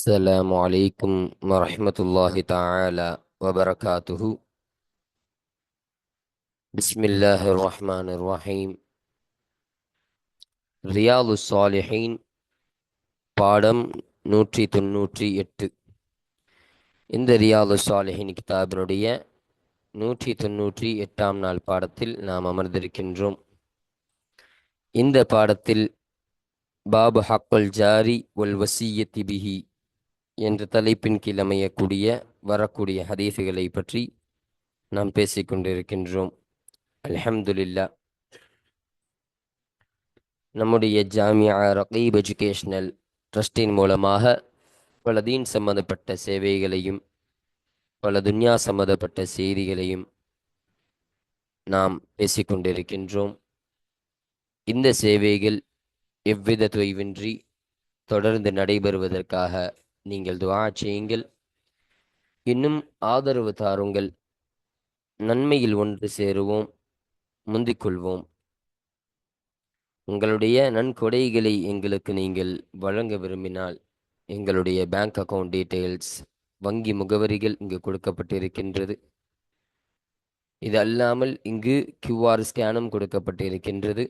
السلام عليكم ورحمة الله تعالى وبركاته. بسم الله الرحمن الرحيم. ரியாலு சாலிஹீன் பாடம் 198. இந்த ரியாலு சாலிஹீன் கிதாபினுடைய 198ஆம் நாள் பாடத்தில் நாம் அமர்ந்திருக்கின்றோம். இந்த பாடத்தில் பாபு ஹக்குல் ஜாரி வல் வசியத்தி பிஹி என்ற தலைப்பின் கீழ் அமையக்கூடிய வரக்கூடிய ஹதீஸுகளை பற்றி நாம் பேசிக்கொண்டிருக்கின்றோம். அல்ஹம்துலில்லாஹ். நம்முடைய ஜாமியா ரகீப் எஜுகேஷனல் ட்ரஸ்டின் மூலமாக பல தீன் சம்பந்தப்பட்ட சேவைகளையும் பல துன்யா சம்பந்தப்பட்ட செய்திகளையும் நாம் பேசிக்கொண்டிருக்கின்றோம். இந்த சேவைகள் எவ்வித தொய்வின்றி தொடர்ந்து நடைபெறுவதற்காக நீங்கள் துஆ செய்யுங்கள். இன்னும் ஆதரவு தாருங்கள். நன்மையில் ஒன்று சேருவோம், முந்திக்கொள்வோம். உங்களுடைய நன்கொடைகளை எங்களுக்கு நீங்கள் வழங்க விரும்பினால் எங்களுடைய பேங்க் அக்கவுண்ட் டீட்டெயில்ஸ், வங்கி முகவரிகள் இங்கு கொடுக்கப்பட்டிருக்கின்றது. இது அல்லாமல் இங்கு கியூஆர் ஸ்கேனும் கொடுக்கப்பட்டிருக்கின்றது.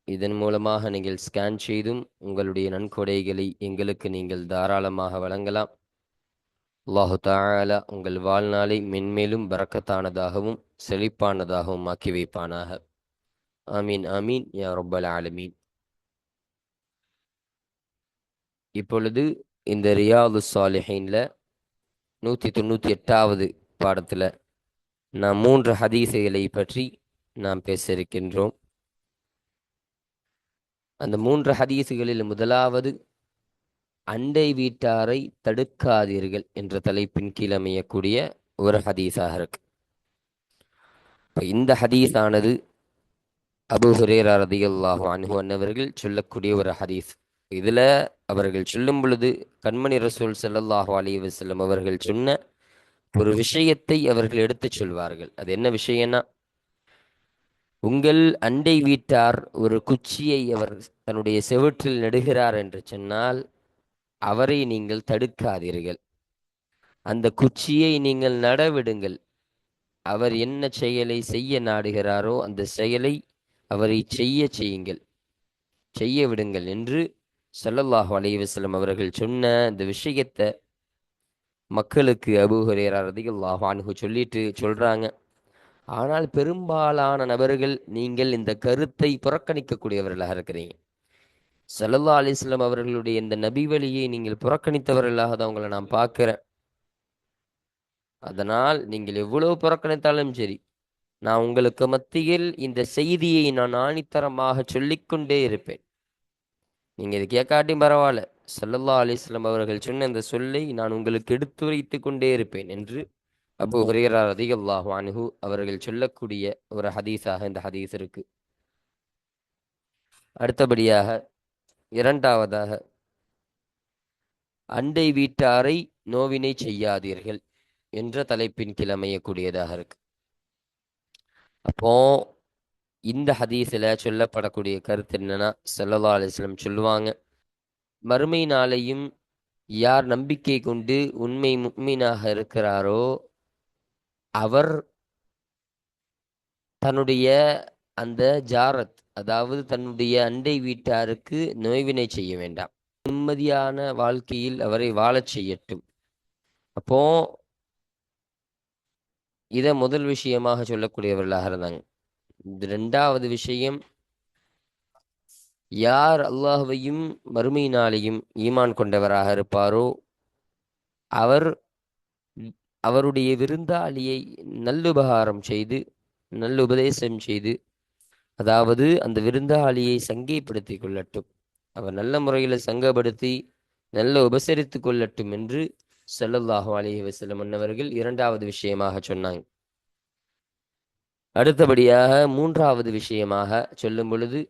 இதன் மூலமாக நீங்கள் ஸ்கேன் செய்தும் உங்களுடைய நன்கொடைகளை எங்களுக்கு நீங்கள் தாராளமாக வழங்கலாம். அல்லாஹு தஆலா உங்கள் வாழ்நாளை மென்மேலும் பரக்கத்தானதாகவும் செழிப்பானதாகவும் ஆக்கி வைப்பானாக. ஆமீன் ஆமீன் யா ரப்பல் ஆலமீன். இப்பொழுது இந்த ரியாது சாலிஹீன்ல 198வது பாடத்தில் நாம் 3 ஹதீஸுகளை பற்றி நாம் பேச இருக்கின்றோம். அந்த 3 ஹதீஸுகளில் முதலாவது அண்டை வீட்டாரை தடுக்காதீர்கள் என்ற தலைப்பின் கீழ் அமையக்கூடிய ஒரு ஹதீஸாக இருக்கு. இந்த ஹதீஸானது அபூ ஹுரைரா ரலியல்லாஹு அன்ஹு அன்னவர்கள் சொல்லக்கூடிய ஒரு ஹதீஸ். இதுல அவர்கள் சொல்லும் பொழுது கண்மணி ரசூல் ஸல்லல்லாஹு அலைஹி வஸல்லம் அவர்கள் சொன்ன ஒரு விஷயத்தை அவர்கள் எடுத்துச் சொல்வார்கள். அது என்ன விஷயம்னா, உங்கள் அண்டை வீட்டார் ஒரு குச்சியை அவர் தன்னுடைய செவுற்றில் நடுகிறார் என்று சொன்னால் அவரை நீங்கள் தடுக்காதீர்கள். அந்த குச்சியை நீங்கள் நடவிடுங்கள். அவர் என்ன செயலை செய்ய நாடுகிறாரோ அந்த செயலை அவரை செய்யுங்கள், செய்ய விடுங்கள் என்று ஸல்லல்லாஹு அலைஹி வஸல்லம் அவர்கள் சொன்ன இந்த விஷயத்தை மக்களுக்கு அபூ ஹுரைரா ரலியல்லாஹு அன்ஹு சொல்றாங்க. ஆனால் பெரும்பாலான நபர்கள் நீங்கள் இந்த கருத்தை புறக்கணிக்கக்கூடியவர்களாக இருக்கிறீங்க. ஸல்லல்லாஹு அலைஹி வஸல்லம் அவர்களுடைய இந்த நபி வழியை நீங்கள் புறக்கணித்தவர்களாக தான் உங்களை நான் பார்க்கிறேன். அதனால் நீங்கள் எவ்வளவு புறக்கணித்தாலும் சரி, நான் உங்களுக்கு மத்தியில் இந்த செய்தியை நான் ஆணித்தரமாக சொல்லிக்கொண்டே இருப்பேன். நீங்க இது கேட்காட்டியும் பரவாயில்ல, ஸல்லல்லாஹு அலைஹி வஸல்லம் அவர்கள் சொன்ன இந்த சொல்லை நான் உங்களுக்கு எடுத்துரைத்துக் கொண்டே இருப்பேன் என்று அபூ ஹுரைரா ரலியல்லாஹு அன்ஹு அவர்கள் சொல்லக்கூடிய ஒரு ஹதீஸாக இந்த ஹதீஸ் இருக்கு. அடுத்தபடியாக இரண்டாவதாக, அண்டை வீட்டாரை நோவினை செய்யாதீர்கள் என்ற தலைப்பின் கீழ் அமையக்கூடியதாக இருக்கு. அப்போ இந்த ஹதீஸில் சொல்லப்படக்கூடிய கருத்து என்னன்னா, ஸல்லல்லாஹு அலைஹி வஸல்லம் சொல்லுவாங்க, மறுமை நாளையும் யார் நம்பிக்கை கொண்டு உண்மை முஃமினாக இருக்கிறாரோ அவர் தன்னுடைய அந்த ஜாரத், அதாவது தன்னுடைய அண்டை வீட்டாருக்கு நோய்வினை செய்ய வேண்டாம், நிம்மதியான வாழ்க்கையில் அவரை வாழச் செய்யட்டும். அப்போ இதை முதல் விஷயமாக சொல்லக்கூடியவர்களாக இருந்தாங்க. இரண்டாவது விஷயம், யார் அல்லாஹ்வையும் மறுமை நாளையும் ஈமான் கொண்டவராக இருப்பாரோ அவர் அவருடைய விருந்தாளியை நல்லுபகாரம் செய்து நல்லுபதேசம் செய்து, அதாவது அந்த விருந்தாளியை சங்கைப்படுத்தி கொள்ளட்டும், அவர் நல்ல முறையில் சங்கப்படுத்தி நல்ல உபசரித்து கொள்ளட்டும் என்று ஸல்லல்லாஹு அலைஹி வஸல்லம் அன்னவர்கள் இரண்டாவது விஷயமாக சொன்னாங்க. அடுத்தபடியாக மூன்றாவது விஷயமாக சொல்லும் பொழுது,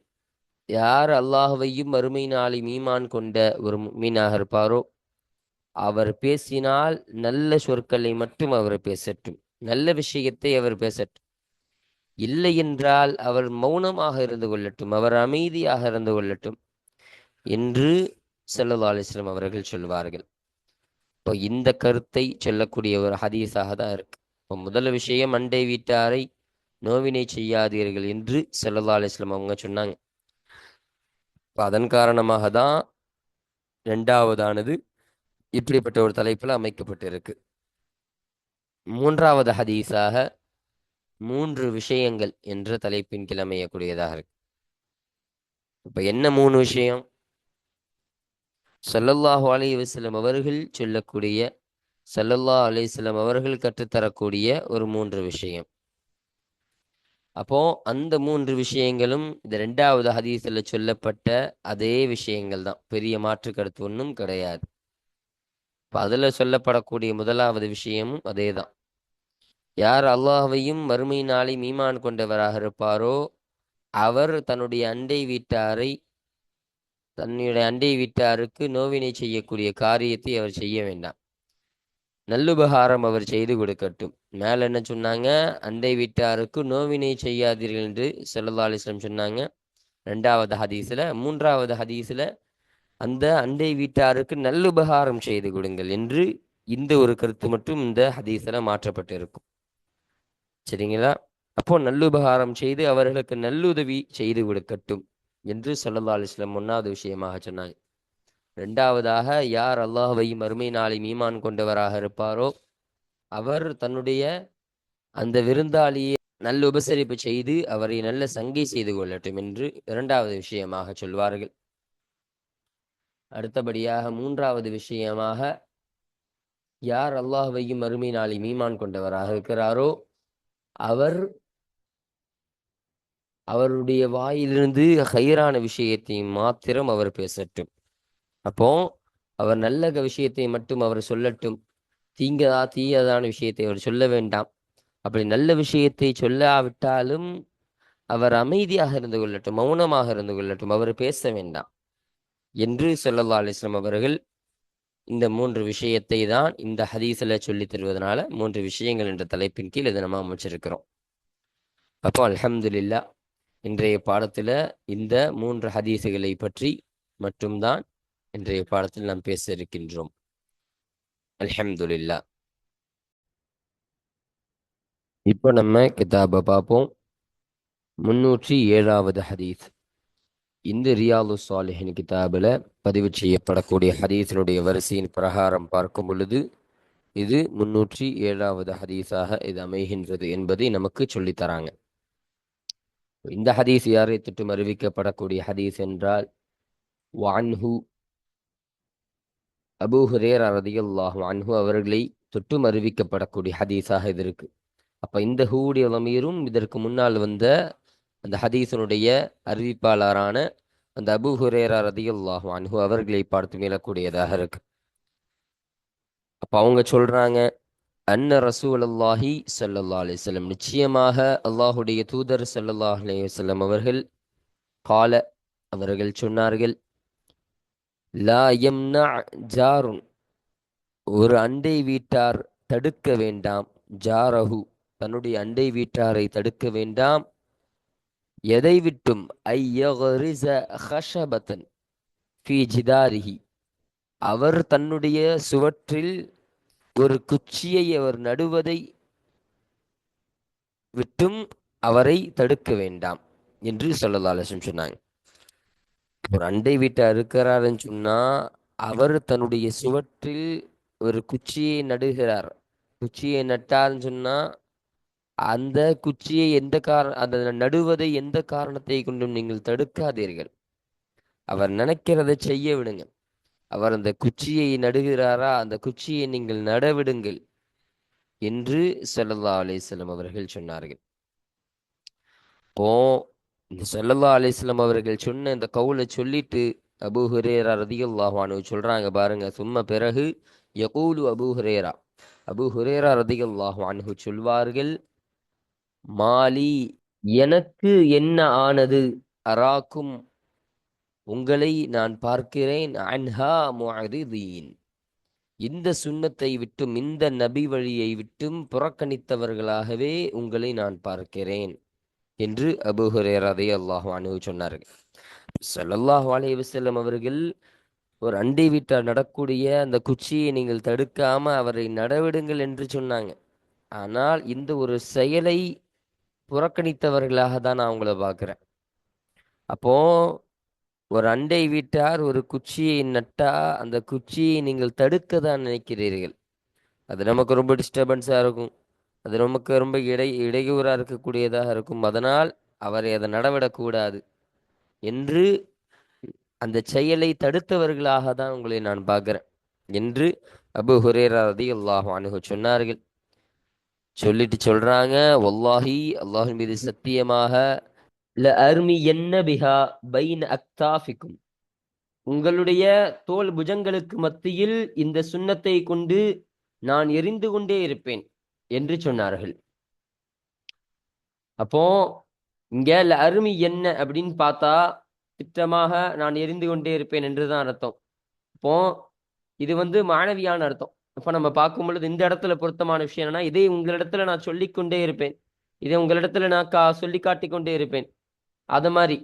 யார் அல்லாஹ்வையும் மறுமை நாளையும் ஈமான் கொண்ட ஒரு முஃமினாக இருப்பாரோ அவர் பேசினால் நல்ல சொற்களை மட்டும் அவர் பேசட்டும், நல்ல விஷயத்தை அவர் பேசட்டும். இல்லை என்றால் அவர் மௌனமாக இருந்து கொள்ளட்டும், அவர் அமைதியாக இருந்து கொள்ளட்டும் என்று ஸல்லல்லாஹு அலைஹி வஸல்லம் அவர்கள் சொல்வார்கள். இப்போ இந்த கருத்தை சொல்லக்கூடிய ஒரு ஹதீஸாக தான் இருக்கு. இப்போ முதல் விஷயம், அண்டை வீட்டாரை நோவினை செய்யாதீர்கள் என்று ஸல்லல்லாஹு அலைஹி வஸல்லம் அவங்க சொன்னாங்க. இப்போ அதன் காரணமாக தான் இரண்டாவதானது இப்படிப்பட்ட ஒரு தலைப்பில் அமைக்கப்பட்டிருக்கு. மூன்றாவது ஹதீஸாக மூன்று விஷயங்கள் என்ற தலைப்பின் கீழ் அமையக்கூடியதாக இருக்கு. இப்போ என்ன மூணு விஷயம்? ஸல்லல்லாஹு அலைஹி வஸல்லம் அவர்கள் சொல்லக்கூடிய, ஸல்லல்லாஹு அலைஹி வஸல்லம் அவர்கள் கற்றுத்தரக்கூடிய ஒரு மூன்று விஷயம். அப்போ அந்த மூன்று விஷயங்களும் இந்த ரெண்டாவது ஹதீஸில் சொல்லப்பட்ட அதே விஷயங்கள் தான், பெரிய மாற்று கருத்து ஒன்றும் கிடையாது. இப்போ அதில் சொல்லப்படக்கூடிய முதலாவது விஷயமும் அதே தான். யார் அல்லாஹ்வையும் மறுமை நாளை ஈமான் கொண்டவராக இருப்பாரோ அவர் தன்னுடைய அண்டை வீட்டாருக்கு நோவினை செய்யக்கூடிய காரியத்தை அவர் செய்ய வேண்டாம். நல்லுபகாரம் அவர் செய்து கொடுக்கட்டும். மேல என்ன சொன்னாங்க? அண்டை வீட்டாருக்கு நோவினை செய்யாதீர்கள் என்று ஸல்லல்லாஹு அலைஹி வஸல்லம் சொன்னாங்க ரெண்டாவது ஹதீஸ்ல. மூன்றாவது ஹதீஸ்ல அந்த அண்டை வீட்டாருக்கு நல்லுபகாரம் செய்து கொடுங்கள் என்று இந்த ஒரு கருத்து மட்டும் இந்த ஹதீஸ்ல மாற்றப்பட்டு இருக்கும். சரிங்களா? அப்போ நல்லுபகாரம் செய்து அவர்களுக்கு நல்லுதவி செய்து கொடுக்கட்டும் என்று ஸல்லல்லாஹு அலைஹி வஸல்லம் ஒன்றாவது விஷயமாக சொன்னாங்க. ரெண்டாவதாக, யார் அல்லாஹ்வையும் மறுமை நாளை ஈமான் கொண்டவராக இருப்பாரோ அவர் தன்னுடைய அந்த விருந்தாளியை நல்ல உபசரிப்பு செய்து அவரை நல்ல சங்கை செய்து கொள்ளட்டும் என்று இரண்டாவது விஷயமாக சொல்வார்கள். அடுத்தபடியாக மூன்றாவது விஷயமாக, யார் அல்லாஹ்வையும் மறுமை நாளை ஈமான் கொண்டவராக இருக்கிறாரோ அவர் அவருடைய வாயிலிருந்து ஹைரான விஷயத்தை மாத்திரம் அவர் பேசட்டும். அப்போ அவர் நல்ல விஷயத்தை மட்டும் அவர் சொல்லட்டும், தீயதான விஷயத்தை அவர் சொல்ல வேண்டாம். அப்படி நல்ல விஷயத்தை சொல்லாவிட்டாலும் அவர் அமைதியாக இருந்து கொள்ளட்டும், மௌனமாக இருந்து கொள்ளட்டும், அவர் பேச வேண்டாம் என்று ஸல்லல்லாஹு அலைஹி வஸல்லம் அவர்கள் இந்த மூன்று விஷயத்தை தான் இந்த ஹதீஸில் சொல்லித் தருவதனால மூன்று விஷயங்கள் என்ற தலைப்பின் கீழ் இதை நம்ம அமைச்சிருக்கிறோம். அப்போ அல்ஹம்துலில்லாஹ், இன்றைய பாடத்தில் இந்த மூன்று ஹதீஸுகளை பற்றி மட்டும்தான் இன்றைய பாடத்தில் நாம் பேச இருக்கின்றோம். அல்ஹம்துலில்லாஹ். இப்போ நம்ம கிதாபை பார்ப்போம். 307வது ஹதீஸ். இந்த ரியாலு சாலிஹின் கிதாபில் பதிவு செய்யப்படக்கூடிய ஹதீஸினுடைய வரிசையின் பிரகாரம் பார்க்கும் பொழுது இது 307வது ஹதீஸாக இது அமைகின்றது என்பதை நமக்கு சொல்லித்தராங்க. இந்த ஹதீஸ் யாரை தொட்டும் அறிவிக்கப்படக்கூடிய ஹதீஸ் என்றால், வஅன்ஹு, அபூ ஹுரைரா ரலியல்லாஹு அன்ஹு அவர்களை தொட்டும் அறிவிக்கப்படக்கூடிய ஹதீஸாக இது இருக்கு. அப்போ இந்த ஹூடைய லமீரும் இதற்கு முன்னால் வந்த அந்த ஹதீஸனுடைய அறிவிப்பாளரான அந்த அபூ ஹுரைரா ரலியல்லாஹு அன்ஹு அவர்களை பார்த்து மீளக்கூடியதாக இருக்கு. அப்போ அவங்க சொல்றாங்க, அன்ன ரசூலுல்லாஹி ஸல்லல்லாஹு அலைஹி வஸல்லம், நிச்சயமாக அல்லாஹுடைய தூதர் ஸல்லல்லாஹு அலைஹி வஸல்லம் அவர்கள், கால அவர்கள் சொன்னார்கள், லா யம்னா ஜாருன், ஒரு அண்டை வீட்டார் தடுக்க வேண்டாம், ஜாரஹு, தன்னுடைய அண்டை வீட்டாரை தடுக்க வேண்டாம், எதை விட்டும், ஐயகரிஸ ஹஷபத்தன் ஃபீ ஜிதாரிஹி, அவர் தன்னுடைய சுவற்றில் ஒரு குச்சியை அவர் நடுவதை விட்டும் அவரை தடுக்க வேண்டாம் என்று ஸல்லல்லாஹு அலைஹி வஸல்லம் சொன்னாங்க. ஒரு அண்டை வீட்டார் இருக்கிறாருன்னு சொன்னா அவர் தன்னுடைய சுவற்றில் ஒரு குச்சியை நடுகிறார். குச்சியை நட்டார்ன்னு சொன்னா அந்த குச்சியை அந்த நடுவதை எந்த காரணத்தை கொண்டும் நீங்கள் தடுக்காதீர்கள். அவர் நினைக்கிறதை செய்ய விடுங்க. அவர் அந்த குச்சியை நடுகிறாரா, அந்த குச்சியை நீங்கள் நடவிடுங்கள் என்று ஸல்லல்லாஹு அலைஹி வஸல்லம் அவர்கள் சொன்னார்கள். இப்போ இந்த ஸல்லல்லாஹு அலைஹி வஸல்லம் அவர்கள் சொன்ன இந்த கவுலை சொல்லிட்டு அபூ ஹுரைரா ரலியல்லாஹு அன்ஹு சொல்றாங்க பாருங்க. சும்ம பிறகு யகூலு அபூ ஹுரைரா ரலியல்லாஹு அன்ஹு சொல்வார்கள், மாலி, எனக்கு என்ன ஆனது, அராக்கும், உங்களை நான் பார்க்கிறேன், அன்ஹா முஅரிதீன், இந்த சுன்னத்தை விட்டும் இந்த நபி வழியை விட்டும் புறக்கணித்தவர்களாகவே உங்களை நான் பார்க்கிறேன் என்று அபூ ஹுரைரா ரலியல்லாஹு அன்ஹு சொன்னார்கள். ஸல்லல்லாஹு அலைஹி வஸல்லம் அவர்கள் ஒரு அண்டை வீட்டார் நடக்கூடிய அந்த குச்சியை நீங்கள் தடுக்காம அவரை நடவிடுங்கள் என்று சொன்னாங்க. ஆனால் இந்த ஒரு செயலை புறக்கணித்தவர்களாக தான் நான் உங்களை பார்க்கிறேன். அப்போ ஒரு அண்டை வீட்டார் ஒரு குச்சியை நட்டா அந்த குச்சியை நீங்கள் தடுக்க தான் நினைக்கிறீர்கள். அது நமக்கு ரொம்ப டிஸ்டர்பன்ஸாக இருக்கும். அது நமக்கு ரொம்ப இடையூறாக இருக்கக்கூடியதாக இருக்கும். அதனால் அவரை அதை நடவிடக்கூடாது என்று அந்த செயலை தடுத்தவர்களாக தான் உங்களை நான் பார்க்கிறேன் என்று அபூ ஹுரைரா ரலியல்லாஹு அன்ஹு சொன்னார்கள். சொல்லிட்டு சொல்றாங்க, வல்லாஹி அல்லாஹ்வின் மீது சத்தியமாக, ல அர்மி என்ன பிஹா பைன அக்தாஃபிக்கும், உங்களுடைய தோல் புஜங்களுக்கு மத்தியில் இந்த சுன்னத்தை கொண்டு நான் எரிந்து கொண்டே இருப்பேன் என்று சொன்னார்கள். அப்போ இங்க ல அருமி என்ன அப்படின்னு பார்த்தா திட்டமாக நான் எரிந்து கொண்டே இருப்பேன் என்றுதான் அர்த்தம். இப்போ இது மாணவியான அர்த்தம். இப்ப நம்ம பார்க்கும் பொழுது இந்த இடத்துல பொருத்தமான விஷயம் என்னன்னா, இதை உங்களிடத்துல நான் சொல்லிக்கொண்டே இருப்பேன், இதை உங்களிடத்துல நான் சொல்லி காட்டிக் கொண்டே இருப்பேன், அது மாதிரி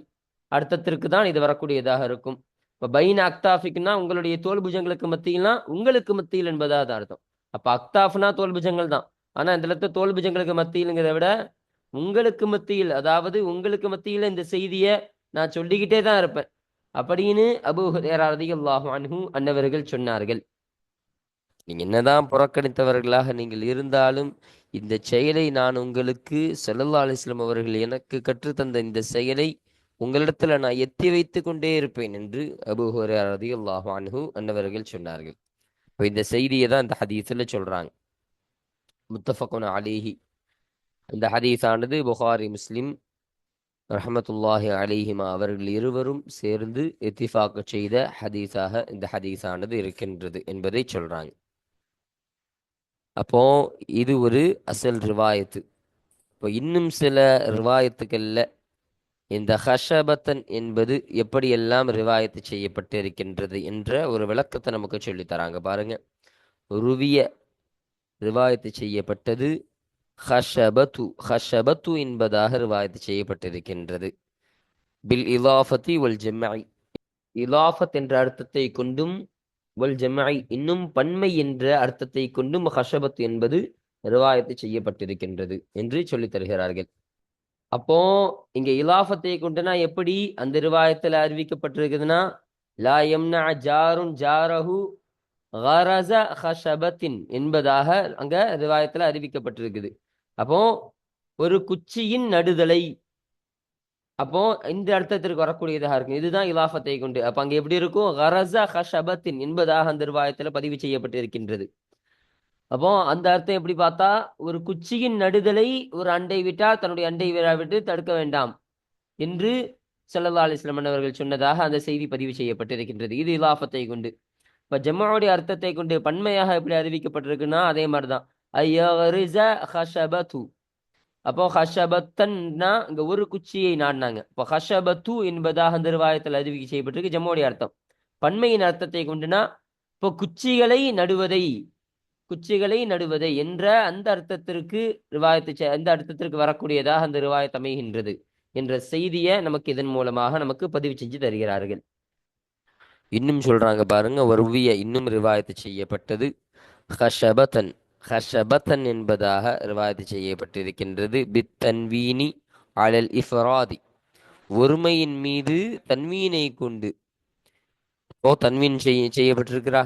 அர்த்தத்திற்கு தான் இது வரக்கூடியதாக இருக்கும். இப்ப பைன அக்தாஃபிக்னா உங்களுடைய தோல் புஜங்களுக்கு மத்தியில்னா உங்களுக்கு மத்தியில் என்பதா அது அர்த்தம். அப்ப அக்தாஃப்னா தோல் புஜங்கள் தான். ஆனா இந்த இடத்துல தோல் புஜங்களுக்கு மத்தியிலுங்கிறத விட உங்களுக்கு மத்தியில், அதாவது உங்களுக்கு மத்தியில இந்த செய்தியை நான் சொல்லிக்கிட்டே தான் இருப்பேன் அப்படின்னு அபூ ஹுரைரா ரலியல்லாஹு அன்ஹு அன்னவர்கள் சொன்னார்கள். நீங்க என்னதான் புறக்கணித்தவர்களாக நீங்கள் இருந்தாலும் இந்த செயலை நான் உங்களுக்கு ஸல்லல்லாஹு அலைஹி வஸல்லம் அவர்கள் எனக்கு கற்றுத்தந்த இந்த செயலை உங்களிடத்துல நான் எத்தி வைத்து கொண்டே இருப்பேன் என்று அபூ ஹுரைரா ரலியல்லாஹு அன்ஹு அன்னவர்கள் சொன்னார்கள். இப்போ இந்த செய்தியை தான் இந்த ஹதீஸ்ல சொல்றாங்க. முத்தஃபகுன் அலைஹி. இந்த ஹதீஸானது புகாரி முஸ்லிம் ரஹமத்துல்லாஹி அலைஹிமா அவர்கள் இருவரும் சேர்ந்து இத்திஃபாக் செய்த ஹதீஸாக இந்த ஹதீஸானது இருக்கின்றது என்பதை சொல்றாங்க. அப்போ இது ஒரு அசல் ரிவாயத்து. இப்போ இன்னும் சில ரிவாயத்துக்கள்ல இந்த ஹஷபத்தன் என்பது எப்படியெல்லாம் ரிவாயத்து செய்யப்பட்டு இருக்கின்றது என்ற ஒரு விளக்கத்தை நமக்கு சொல்லித் தராங்க பாருங்க. ருவிய ரிவாயத்து செய்யப்பட்டது ஹஷபத்து, ஹஷபத்து என்பதாக ரிவாயத்து செய்யப்பட்டிருக்கின்றது. பில் இலாஃபத்தி வல் ஜம்ஐ, இலாஃபத் என்ற அர்த்தத்தை கொண்டும் வல் ஜம்ஐ இன்னும் பன்மை என்ற அர்த்தத்தை கொண்டும் ஹஷபத் என்பது ரிவாயத்து செய்யப்பட்டிருக்கின்றது என்று சொல்லித் தருகிறார்கள். அப்போ இங்க இலாஃபத்தை கொண்டுனா எப்படி அந்த ரிவாயத்துல அறிவிக்கப்பட்டிருக்குதுன்னா, லா யம்னா ஜாருன் ஜாரஹு கரஸ ஹஷபத்தின் என்பதாக அங்க ரிவாயத்துல அறிவிக்கப்பட்டிருக்குது. அப்போ ஒரு குச்சியின் நடுதலை, அப்போ இந்த அர்த்தத்திற்கு வரக்கூடியதாக இருக்கும். இதுதான் இலாஃபத்தை கொண்டு. அப்ப அங்க எப்படி இருக்கும்? கரஸ ஹஷபத்தின் என்பதாக அந்த ரிவாயத்துல பதிவு செய்யப்பட்டிருக்கின்றது. அப்போ அந்த அர்த்தம் எப்படி பார்த்தா, ஒரு குச்சியின் நடுதலை ஒரு அண்டை விட்டால் தன்னுடைய அண்டை விட்டு தடுக்க வேண்டாம் என்று ஸல்லல்லாஹு அலைஹி வஸல்லம் அவர்கள் சொன்னதாக அந்த செய்தி பதிவு செய்யப்பட்டிருக்கின்றது. இது இலாஃபத்தை கொண்டு. இப்ப ஜம்மாவுடைய அர்த்தத்தை கொண்டு பன்மையாக எப்படி அறிவிக்கப்பட்டிருக்குன்னா அதே மாதிரிதான். ஐயரிஸ ஹஷபது. அப்போ ஹஷபத்தன்னா இங்க ஒரு குச்சியை நாடினாங்க. இப்போ ஹஷபத்து என்பதாக அந்த ரிவாயத்தில் அறிவிக்கை செய்யப்பட்டிருக்கு ஜம்மாவுடைய அர்த்தம். பன்மையின் அர்த்தத்தை கொண்டுனா இப்போ குச்சிகளை நடுவதை, குச்சிகளை நடுவதை என்ற அந்த அர்த்தத்திற்கு அந்த அர்த்தத்திற்கு வரக்கூடியதாக அந்த ரிவாயத் அமைகின்றது என்ற செய்தியை நமக்கு இதன் மூலமாக நமக்கு பதிவு செஞ்சு தருகிறார்கள். இன்னும் சொல்றாங்க பாருங்க, வருவிய இன்னும் ரிவாயத்து செய்யப்பட்டது ஹஷபத்தன், ஹஷபத்தன் என்பதாக ரிவாயத்து செய்யப்பட்டிருக்கின்றது. பித் தன்வீனி அலல் இஃப்ராதி, ஒருமையின் மீது தன்வீனை கொண்டு. ஓ தன்வீன் செய்யப்பட்டிருக்கிறா.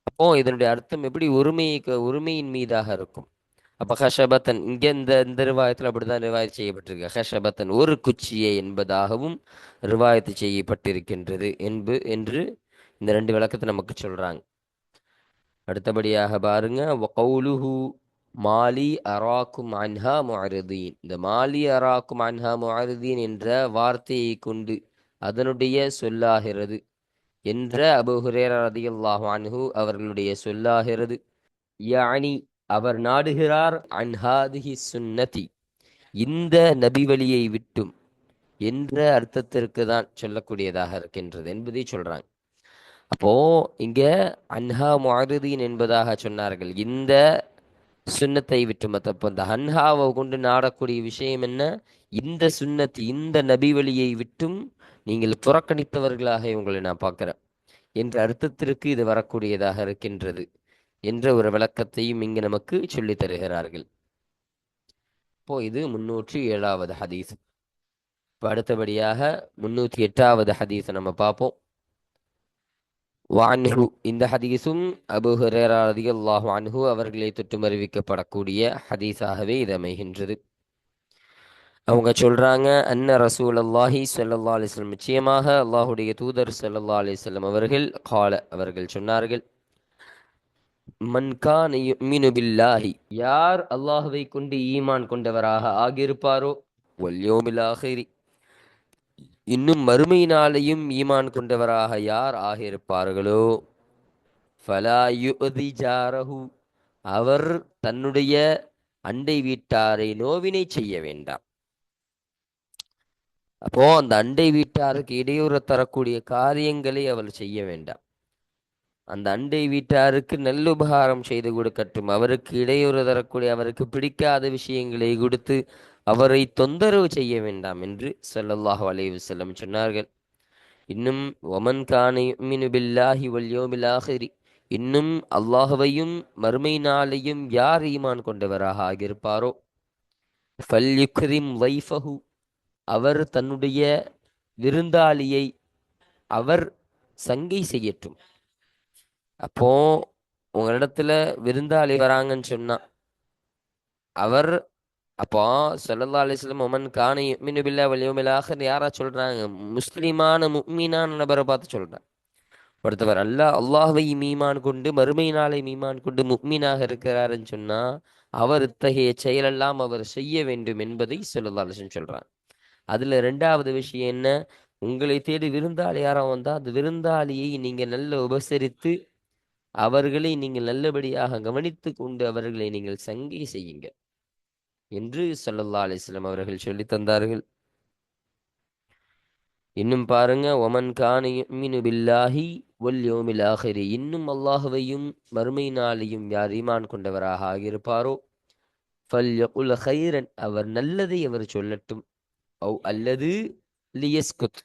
அப்போ இதனுடைய அர்த்தம் எப்படி ஒருமையின் மீதாக இருக்கும். அப்ப ஹஷபத்தன் இங்க இந்த இந்த ரிவாயத்தில் அப்படிதான் ரிவாயத்து செய்யப்பட்டிருக்கு. ஹஷபத்தன் ஒரு குச்சியை என்பதாகவும் ரிவாயத்து செய்யப்பட்டிருக்கின்றது என்று இந்த ரெண்டு விளக்கத்தை நமக்கு சொல்றாங்க. அடுத்தபடியாக பாருங்க, வகௌலுஹு மாலி அராக்கும் அன்ஹா முஅரிதீன். இந்த மாலி அராக்கும் அன்ஹா முஅரிதீன் என்ற வார்த்தையை கொண்டு அதனுடைய சொல்லாகிறது என்ற அபூ ஹுரைரா ரலியல்லாஹு அன்ஹு அவர்களுடைய சொல்லாகிறது. யானி அவர் நாடுகிறார் அன்ஹாதிஹி சுன்னதி, இந்த நபி வழியை விட்டும் என்ற அர்த்தத்திற்கு தான் சொல்லக்கூடியதாக இருக்கின்றது என்பதை சொல்றாங்க. அப்போ இங்க அன்ஹா முஅரிதீன் என்பதாக சொன்னார்கள். இந்த சுன்னத்தை விட்டும், அப்போ இந்த அன்ஹாவை கொண்டு நாடக்கூடிய விஷயம் என்ன? இந்த சுன்னத், இந்த நபி வழியை விட்டும் நீங்கள் புறக்கணித்தவர்களாக உங்களை நான் பார்க்கிறேன். என்ற அர்த்தத்திற்கு இது வரக்கூடியதாக இருக்கின்றது என்ற ஒரு விளக்கத்தையும் இங்கு நமக்கு சொல்லித் தருகிறார்கள். இப்போ இது 307வது ஹதீஸ். இப்போ அடுத்தபடியாக 308வது ஹதீஸை நம்ம பார்ப்போம். வான்ஹு, இந்த ஹதீஸும் அபூ ஹுரைரா ரலியல்லாஹு அன்ஹு அவர்களை தொட்டு அறிவிக்கப்படக்கூடிய ஹதீஸாகவே இது அமைகின்றது. அவங்க சொல்றாங்க, அன்ன ரசூலல்லாஹி ஸல்லல்லாஹு அலைஹி வஸல்லம், நிச்சயமாக அல்லாஹுடைய தூதர் ஸல்லல்லாஹு அலைஹி வஸல்லம் அவர்கள் அவர்கள் சொன்னார்கள், மன் கான யுமினு பில்லாஹி, யார் அல்லாஹ்வை கொண்டு ஈமான் கொண்டவராக ஆகியிருப்பாரோ, வல் யௌமில் ஆகிரி, இன்னும் மறுமையினாலேயும் ஈமான் கொண்டவராக யார் ஆகியிருப்பார்களோ, ஃபலா யுதி ஜாரஹு, அவர் தன்னுடைய அண்டை வீட்டாரை நோவினை செய்ய வேண்டாம். அப்போ அந்த அண்டை வீட்டாருக்கு இடையூறு தரக்கூடிய காரியங்களை அவர் செய்ய வேண்டாம். அந்த அண்டை வீட்டாருக்கு நல்லுபகாரம் செய்து கொடுக்கட்டும். அவருக்கு இடையூறு தரக்கூடிய, அவருக்கு பிடிக்காத விஷயங்களை கொடுத்து அவரை தொந்தரவு செய்ய வேண்டாம் என்று ஸல்லல்லாஹு அலைஹி வஸல்லம் சொன்னார்கள். இன்னும் வமன் கான யுமினு பில்லாஹி வல் யௌமில் ஆகிரி, இன்னும் அல்லாஹ்வையும் மறுமை நாளையும் யார் ஈமான் கொண்டவராக ஆகியிருப்பாரோ, ஃபல்யுக்ரிம் லைஃபஹு, அவர் தன்னுடைய விருந்தாளியை அவர் சங்கை செய்யட்டும். அப்போ உங்களிடத்துல விருந்தாளி வராங்கன்னு சொன்னா அவர், அப்போ ஸல்லல்லாஹு அலைஹி வஸல்லம் ஒமன் கான யுமினு பில்லாஹி வல் யௌமில் ஆகிர் யாரா சொல்றாங்க? முஸ்லிமான முஃமினான நபரை பார்த்து சொல்றாங்க. ஒருத்தவர் அல்லாஹ்வை ஈமான் கொண்டு மறுமை நாளை ஈமான் கொண்டு முஃமினாக இருக்கிறாருன்னு சொன்னா அவர் இத்தகைய செயலெல்லாம் அவர் செய்ய வேண்டும் என்பதை ஸல்லல்லாஹு அலைஹி வஸல்லம் சொல்றாங்க. அதுல ரெண்டாவது விஷயம் என்ன? உங்களை தேடி விருந்தாளி யாரோ வந்தா அந்த விருந்தாளியை நீங்க நல்ல உபசரித்து அவர்களை நீங்கள் நல்லபடியாக கவனித்து கொண்டு அவர்களை நீங்கள் சங்கை செய்யுங்க என்று ஸல்லல்லாஹு அலைஹி வஸல்லம் அவர்கள் சொல்லி தந்தார்கள். இன்னும் பாருங்க, ஒமன் கான யுமினு பில்லாஹி வல் யௌமில் ஆகிரி, இன்னும் அல்லாஹ்வையும் மறுமை நாளையும் யார் ஈமான் கொண்டவராக ஆகியிருப்பாரோ, ஃபல்யகுல் கைரன், அவர் நல்லதை அவர் சொல்லட்டும், அவ் அல்லது லியஸ்குத்,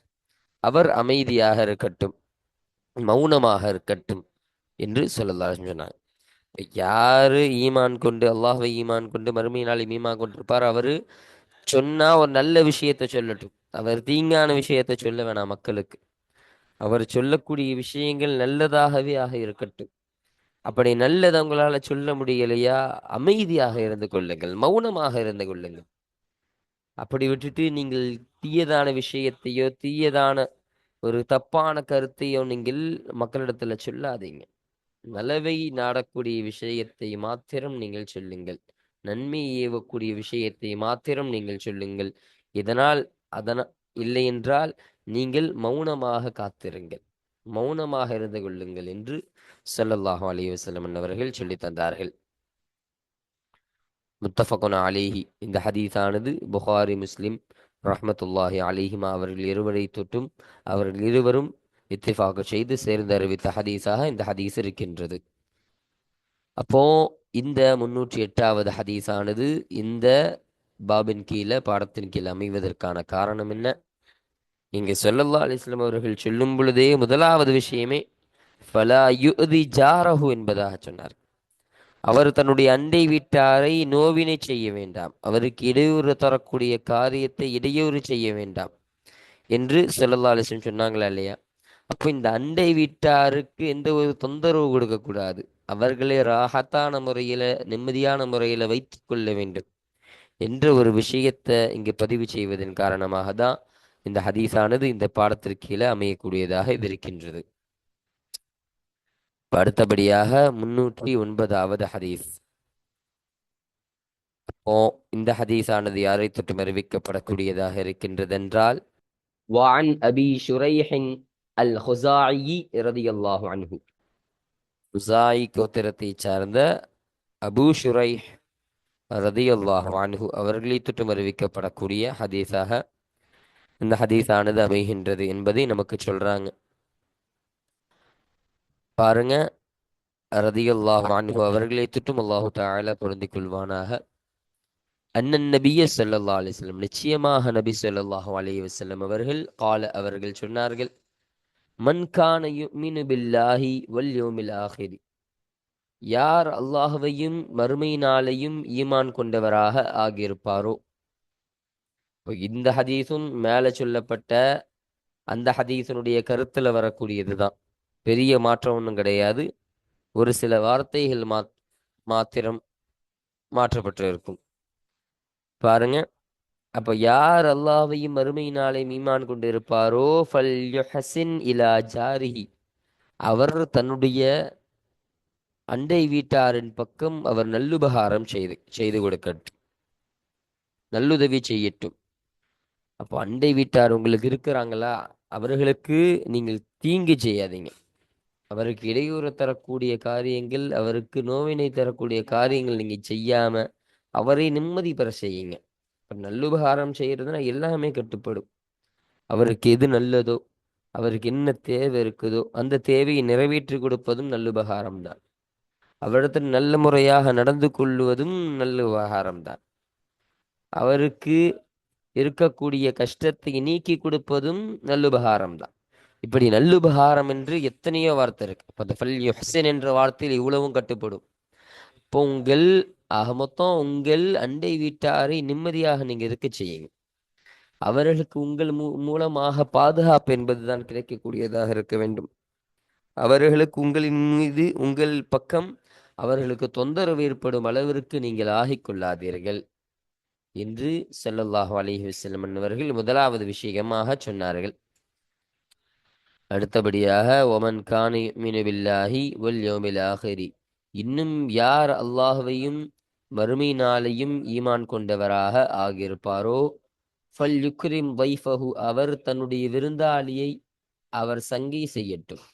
அவர் அமைதியாக இருக்கட்டும், மௌனமாக இருக்கட்டும் என்று ஸல்லல்லாஹு அலைஹி வஸல்லம் சொன்னாங்க. யாரு ஈமான் கொண்டு அல்லாஹ்வை ஈமான் கொண்டு மறுமை நாளை ஈமான் கொண்டிருப்பார், அவரு சொன்னா ஒரு நல்ல விஷயத்தை சொல்லட்டும். அவர் தீங்கான விஷயத்தை சொல்ல வேணாம் மக்களுக்கு. அவர் சொல்லக்கூடிய விஷயங்கள் நல்லதாகவே ஆக இருக்கட்டும். அப்படி நல்லது உங்களால சொல்ல முடியலையா, அமைதியாக இருந்து கொள்ளுங்கள், மௌனமாக இருந்து கொள்ளுங்கள். அப்படி விட்டுட்டு நீங்கள் தீயதான விஷயத்தையோ தீயதான ஒரு தப்பான கருத்தையோ நீங்கள் மக்களிடத்துல சொல்லாதீங்க. நலவை நாடக்கூடிய விஷயத்தை மாத்திரம் நீங்கள் சொல்லுங்கள். நன்மை ஏவக்கூடிய விஷயத்தை மாத்திரம் நீங்கள் சொல்லுங்கள். இதனால் இல்லை என்றால் நீங்கள் மௌனமாக காத்திருங்கள், மௌனமாக இருந்து கொள்ளுங்கள் என்று ஸல்லல்லாஹு அலைஹி வஸல்லம் அவர்கள் சொல்லித் தந்தார்கள். முத்தஃபகுன் அலைஹி, இந்த ஹதீஸானது புகாரி முஸ்லிம் ரஹ்மத்துல்லாஹி அலைஹிமா அவர்கள் இருவரை தொட்டும் அவர்கள் இருவரும் இத்திஃபாக செய்து சேர்ந்து அறிவித்த ஹதீஸாக இந்த ஹதீஸ் இருக்கின்றது. அப்போ இந்த 308வது ஹதீஸானது இந்த பாபின் கீழே பாடத்தின் கீழே அமைவதற்கான காரணம் என்ன? இங்கே ஸல்லல்லாஹு அலைஹி வஸல்லம் அவர்கள் சொல்லும் பொழுதே முதலாவது விஷயமே ஃபலா யுதி ஜாரஹு என்பதாக சொன்னார். அவர் தன்னுடைய அண்டை வீட்டாரை நோவினை செய்ய வேண்டாம், அவருக்கு இடையூறு தரக்கூடிய காரியத்தை இடையூறு செய்ய வேண்டாம் என்று ஸல்லல்லாஹு அலைஹி வஸல்லம் சொன்னாங்களா இல்லையா? அப்போ இந்த அண்டை வீட்டாருக்கு எந்த ஒரு தொந்தரவு கொடுக்கக்கூடாது, அவர்களை ராஹத்தான முறையில நிம்மதியான முறையில வைத்து கொள்ள வேண்டும் என்ற ஒரு விஷயத்தை இங்கு பதிவு செய்வதன் காரணமாக தான் இந்த ஹதீஸானது இந்த பாடத்திற்கு கீழே அமையக்கூடியதாக இது இருக்கின்றது. அடுத்தபடியாக 309வது ஹதீஸ். அப்போ இந்த ஹதீஸானது யாரை தொட்டும் அறிவிக்கப்படக்கூடியதாக இருக்கின்றது என்றால், வான் அபி ஷுரைஹின் அல் ஹுஸாயி ரலியல்லாஹு அன்ஹு, ஹுஸாயி கோத்திரத்தை சார்ந்த அபூ ஷுரைஹ் ரலியல்லாஹு அன்ஹு அவர்களை தொட்டும் அறிவிக்கப்படக்கூடிய ஹதீஸாக இந்த ஹதீஸானது அமைகின்றது என்பதை நமக்கு சொல்றாங்க. பாருங்க, ரலியல்லாஹு அன்ஹு அவர்களை தொட்டும் அல்லாஹு தஆலா பொருந்திக் கொள்வானாக, அன்னன் நபிய ஸல்லல்லாஹு அலைஹி வஸல்லம், நிச்சயமாக நபி ஸல்லல்லாஹு அலைஹி வஸல்லம் அவர்கள் அவர்கள் சொன்னார்கள், மன் கான யுமினு பில்லாஹி வல் யௌமில் ஆஹிரி, யார் அல்லாஹுவையும் மறுமை நாளையும் ஈமான் கொண்டவராக ஆகியிருப்பாரோ. இப்போ இந்த ஹதீஸும் மேலே சொல்லப்பட்ட அந்த ஹதீஸனுடைய கருத்துல வரக்கூடியதுதான். பெரிய மாற்றம் ஒன்றும் கிடையாது. ஒரு சில வார்த்தைகள் மாத்திரம் மாற்றப்பட்டு இருக்கும். பாருங்க, அப்ப யார் அல்லாஹ்வையும் மறுமை நாளை ஈமான் கொண்டிருப்பாரோ ஃபல் யுஹ்சின் இலா ஜாரிஹி, அவர் தன்னுடைய அண்டை வீட்டாரின் பக்கம் அவர் நல்லுபகாரம் செய்து செய்து கொடுக்கட்டும், நல்லுதவி செய்யட்டும். அப்போ அண்டை வீட்டார் உங்களுக்கு இருக்கிறாங்களா, அவர்களுக்கு நீங்கள் தீங்கு செய்யாதீங்க. அவருக்கு இடையூறு தரக்கூடிய காரியங்கள், அவருக்கு நோவினை தரக்கூடிய காரியங்கள் நீங்க செய்யாம அவரை நிம்மதி பெற செய்யுங்க. இப்ப நல்லுபகாரம் செய்யறதுன்னா எல்லாமே கட்டுப்படும். அவருக்கு எது நல்லதோ, அவருக்கு என்ன தேவை இருக்குதோ அந்த தேவையை நிறைவேற்றி கொடுப்பதும் நல்லுபகாரம் தான். அவரிடத்தில் நல்ல முறையாக நடந்து கொள்வதும் நல்லுபகாரம் தான். அவருக்கு இருக்கக்கூடிய கஷ்டத்தை நீக்கி கொடுப்பதும் நல்லுபகாரம் தான். இப்படி நல்லுபகாரம் என்று எத்தனையோ வார்த்தை இருக்கு. இப்போ அந்த ஃபல் யுஹ்சின் என்ற வார்த்தையில் இவ்வளவும் கட்டுப்படும். இப்போ ஆக மொத்தம் உங்கள் அண்டை வீட்டாரை நிம்மதியாக நீங்க இருக்க செய்யுங்க. அவர்களுக்கு உங்கள் மூலமாக பாதுகாப்பு என்பதுதான் கிடைக்கக்கூடியதாக இருக்க வேண்டும். அவர்களுக்கு உங்களின் மீது உங்கள் பக்கம் அவர்களுக்கு தொந்தரவு ஏற்படும் அளவிற்கு நீங்கள் ஆகிக்கொள்ளாதீர்கள் என்று ஸல்லல்லாஹு அலைஹி வஸல்லம் அவர்கள் முதலாவது விஷயமாக சொன்னார்கள். அடுத்தபடியாக ஒமன் கானி யுமினு பில்லாஹி வல் யௌமில் ஆஹிரி, இன்னும் யார் அல்லாஹ்வையும் மறுமை நாளையும் ஈமான் கொண்டவராக ஆகியிருப்பாரோ ஃபல் யுக்ரிம் வைஃபஹு, அவர் தன்னுடைய விருந்தாளியை அவர் சங்கை செய்யட்டும்,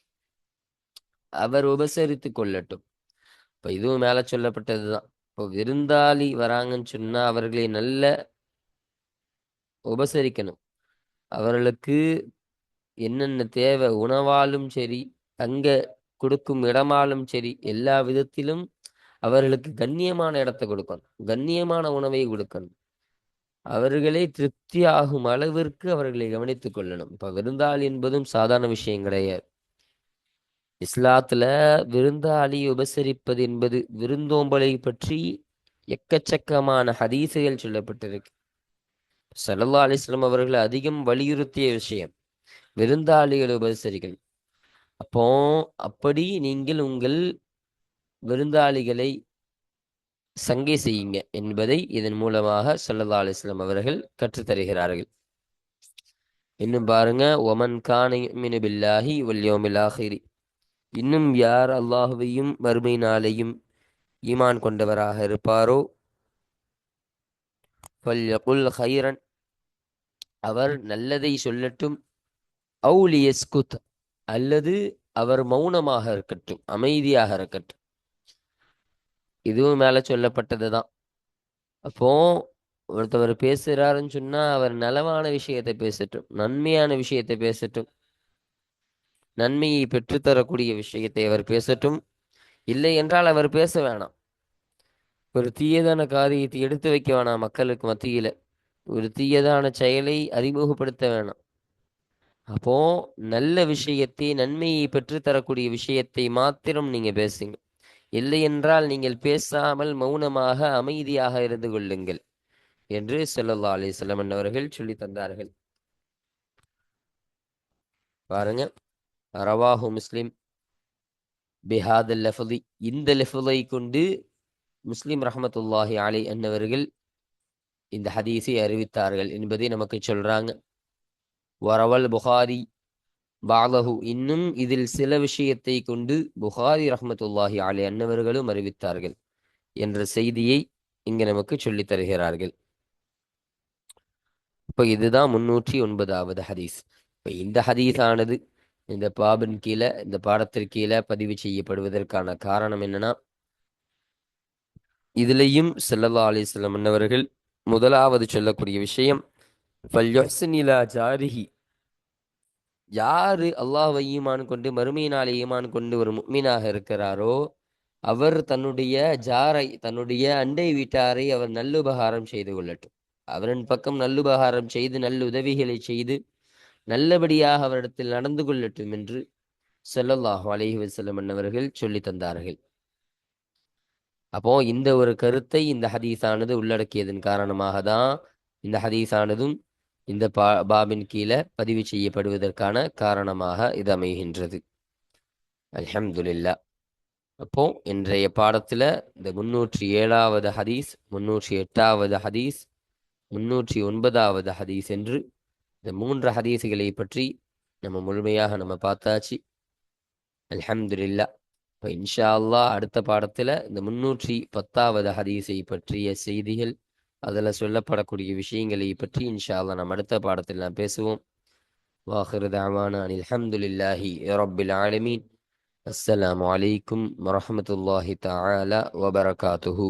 அவர் உபசரித்து கொள்ளட்டும். இப்போ இதுவும் மேலே சொல்லப்பட்டதுதான். இப்போ விருந்தாளி வராங்கன்னு சொன்னா அவர்களை நல்ல உபசரிக்கணும். அவர்களுக்கு என்னென்ன தேவை, உணவாலும் சரி, தங்க கொடுக்கும் இடமாலும் சரி, எல்லா விதத்திலும் அவர்களுக்கு கண்ணியமான இடத்தை கொடுக்கணும், கண்ணியமான உணவை கொடுக்கணும். அவர்களே திருப்தி ஆகும் அளவிற்கு அவர்களை கவனித்துக் கொள்ளணும். இப்ப விருந்தாளி என்பதும் சாதாரண விஷயம் கிடையாது. இஸ்லாத்துல விருந்தாளி உபசரிப்பது என்பது, விருந்தோம்பலை பற்றி எக்கச்சக்கமான ஹதீசுகள் சொல்லப்பட்டிருக்கு. ஸல்லல்லாஹு அலைஹி வஸல்லம் அவர்கள் அதிகம் வலியுறுத்திய விஷயம் விருந்தாளிகள் உபசரிகள். அப்போ அப்படி நீங்கள் உங்கள் விருந்தாளிகளை சங்கை செய்யுங்க என்பதை இதன் மூலமாக ஸல்லல்லாஹு அலைஹி வஸல்லம் அவர்கள் கற்றுத்தருகிறார்கள். இன்னும் பாருங்க, ஒமன் கான யுமினு பில்லாஹி வல் யௌமில் ஆஹிரி, இன்னும் யார் அல்லாஹுவையும் மறுமை நாளையும் ஈமான் கொண்டவராக இருப்பாரோ ஃபல்யகுல் ஹைரன், அவர் நல்லதை சொல்லட்டும், அவு லியஸ்குத், அல்லது அவர் மௌனமாக இருக்கட்டும், அமைதியாக இருக்கட்டும். இதுவும் மேல சொல்லப்பட்டதுதான். அப்போ ஒருத்தவர் பேசுறாருன்னு சொன்னா அவர் நலவான விஷயத்தை பேசட்டும், நன்மையான விஷயத்தை பேசட்டும், நன்மையை பெற்றுத்தரக்கூடிய விஷயத்தை அவர் பேசட்டும். இல்லை என்றால் அவர் பேச வேணாம். ஒரு தீயதான காரியத்தை எடுத்து வைக்க வேணாம், மக்களுக்கு மத்தியில ஒரு தீயதான செயலை அறிமுகப்படுத்த வேணாம். அப்போ நல்ல விஷயத்தை, நன்மையை பெற்றுத்தரக்கூடிய விஷயத்தை மாத்திரம் நீங்க பேசுங்க. இல்லை என்றால் நீங்கள் பேசாமல் மௌனமாக அமைதியாக இருந்து கொள்ளுங்கள் என்று ஸல்லல்லாஹு அலைஹி வஸல்லம் அவர்கள் சொல்லி தந்தார்கள். பாருங்க, ரவாஹு முஸ்லிம் பிஹாதல் லஃபதி, இந்த லஃபதை கொண்டு முஸ்லிம் ரஹமத்துல்லாஹி அலை அன்னவர்கள் இந்த ஹதீஸை அறிவித்தார்கள் என்பதை நமக்கு சொல்றாங்க. வரவல் புகாரி பாலஹு, இன்னும் இதில் சில விஷயத்தை கொண்டு புகாரி ரஹமத்துல்லாஹி அலை அன்னவர்களும் அறிவித்தார்கள் என்ற செய்தியை இங்கு நமக்கு சொல்லித் தருகிறார்கள். இப்போ இதுதான் 309வது ஹதீஸ். இப்போ இந்த ஹதீஸ் ஆனது இந்த பாபின் கீழே, இந்த பாடத்திற்கு கீழே பதிவு செய்யப்படுவதற்கான காரணம் என்னன்னா, இதுலேயும் ஸல்லல்லாஹு அலைஹி வஸல்லம் அவர்கள் முதலாவது சொல்லக்கூடிய விஷயம் ஃபல்யுஹ்சின் இலா ஜாரிஹி, யாரு அல்லாஹ்வை ஈமான் கொண்டு மறுமை நாளை ஈமான் கொண்டு ஒரு முஃமினாக இருக்கிறாரோ அவர் தன்னுடைய ஜாரை, தன்னுடைய அண்டை வீட்டாரை அவர் நல்லுபகாரம் செய்து கொள்ளட்டும். அவரின் பக்கம் நல்லுபகாரம் செய்து நல்ல உதவிகளை செய்து நல்லபடியாக அவரிடத்தில் நடந்து கொள்ளட்டும் என்று ஸல்லல்லாஹு அலைஹி வஸல்லம் அவர்கள் சொல்லி தந்தார்கள். அப்போ இந்த ஒரு கருத்தை இந்த ஹதீஸானது உள்ளடக்கியதன் காரணமாக தான் இந்த ஹதீஸானதும் இந்த பாபின் கீழே பதிவு செய்யப்படுவதற்கான காரணமாக இது அமைகின்றது. அல்ஹம்துலில்லாஹ். அப்போ இன்றைய பாடத்தில் இந்த 307வது ஹதீஸ், 308வது ஹதீஸ், 309வது ஹதீஸ் என்று இந்த 3 ஹதீஸுகளை பற்றி நம்ம முழுமையாக நம்ம பார்த்தாச்சு. அல்ஹம்துலில்லாஹ். இப்போ இன்ஷா அல்லாஹ் அடுத்த பாடத்தில் இந்த 310வது ஹதீஸை பற்றிய செய்திகள், அதில் சொல்லப்படக்கூடிய விஷயங்களை பற்றி இன்ஷா அல்லாஹ் நம்ம அடுத்த பாடத்தில் நாம் பேசுவோம். வாஹிரு தஅவானா அனில் ஹம்துலில்லாஹி ரப்பில் ஆலமீன். அஸ்ஸலாமு அலைக்கும் வரஹ்மத்துல்லாஹி தஆலா வபரகாத்துஹு.